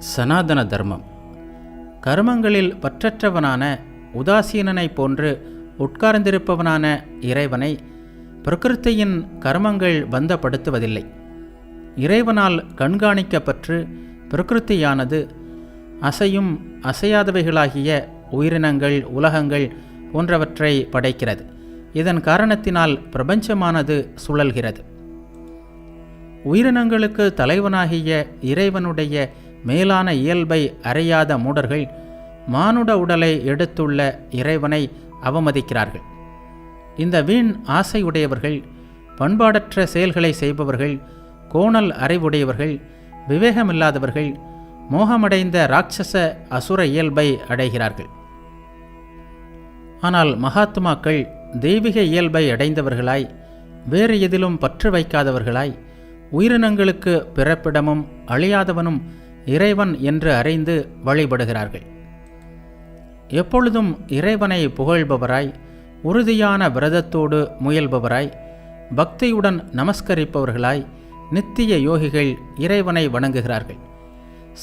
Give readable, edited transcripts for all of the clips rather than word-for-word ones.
சனாதன தர்மம். கர்மங்களில் பற்றற்றவனான உதாசீனனைப் போன்று உட்கார்ந்திருப்பவனான இறைவனை பிரகிருத்தியின் கர்மங்கள் பந்தப்படுத்துவதில்லை. இறைவனால் கண்காணிக்கப்பட்டு பிரகிருத்தியானது அசையும் அசையாதவைகளாகிய உயிரினங்கள், உலகங்கள் போன்றவற்றை படைக்கிறது. இதன் காரணத்தினால் பிரபஞ்சமானது சுழல்கிறது. உயிரினங்களுக்கு தலைவனாகிய இறைவனுடைய மேலான இயல்பை அறியாத மூடர்கள் மானுட உடலை எடுத்துள்ள இறைவனை அவமதிக்கிறார்கள். இந்த வீண் ஆசையுடையவர்கள், பண்பாடற்ற செயல்களை செய்பவர்கள், கோணல் அறிவுடையவர்கள், விவேகமில்லாதவர்கள், மோகமடைந்த இராட்சச அசுர இயல்பை அடைகிறார்கள். ஆனால் மகாத்மாக்கள் தெய்வீக இயல்பை அடைந்தவர்களாய், வேறு எதிலும் பற்று வைக்காதவர்களாய், உயிரினங்களுக்கு பிறப்பிடமும் அழியாதவனும் இறைவன் என்று அறிந்து வழிபடுகிறார்கள். எப்பொழுதும் இறைவனை புகழ்பவராய், உறுதியான விரதத்தோடு முயல்பவராய், பக்தியுடன் நமஸ்கரிப்பவர்களாய் நித்திய யோகிகள் இறைவனை வணங்குகிறார்கள்.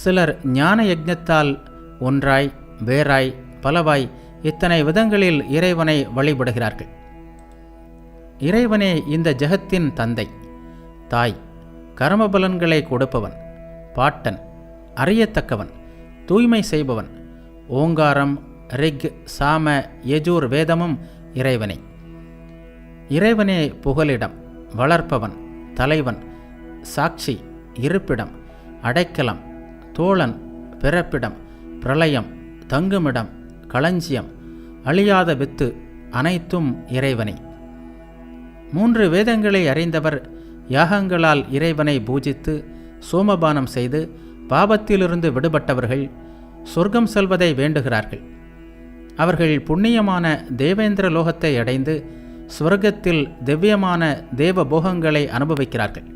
சிலர் ஞான யஜ்ஞத்தால் ஒன்றாய், வேறாய், பலவாய் இத்தனை விதங்களில் இறைவனை வழிபடுகிறார்கள். இறைவனே இந்த ஜெகத்தின் தந்தை, தாய், கர்மபலன்களை கொடுப்பவன், பாட்டன், அறியத்தக்கவன், தூய்மை செய்பவன். ஓங்காரம், ரிக், சாம, யஜூர் வேதமும் இறைவனே. இறைவனே புகலிடம், வளர்ப்பவன், தலைவன், சாட்சி, இருப்பிடம், அடைக்கலம், தோழன், பிறப்பிடம், பிரளயம், தங்குமிடம், களஞ்சியம், அழியாத வித்து, அனைத்தும் இறைவனே. 3 வேதங்களை அறிந்தவர் யாகங்களால் இறைவனை பூஜித்து சோமபானம் செய்து பாபத்திலிருந்து விடுபட்டவர்கள் சொர்க்கம் செல்வதை வேண்டுகிறார்கள். அவர்கள் புண்ணியமான தேவேந்திர லோகத்தை அடைந்து ஸ்வர்க்கத்தில் திவ்யமான தேவ போகங்களை அனுபவிக்கிறார்கள்.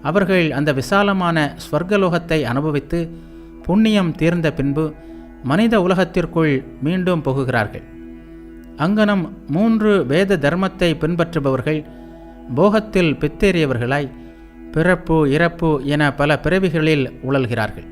அவர்கள் அந்த விசாலமான ஸ்வர்கலோகத்தை அனுபவித்து புண்ணியம் தீர்ந்த பின்பு மனித உலகத்திற்குள் மீண்டும் புகுகிறார்கள். அங்கனம் 3 வேத தர்மத்தை பின்பற்றுபவர்கள் போகத்தில் பித்தேறியவர்களாய் பிறப்பு, இறப்பு என பல பிறவிகளில் உழல்கிறார்கள்.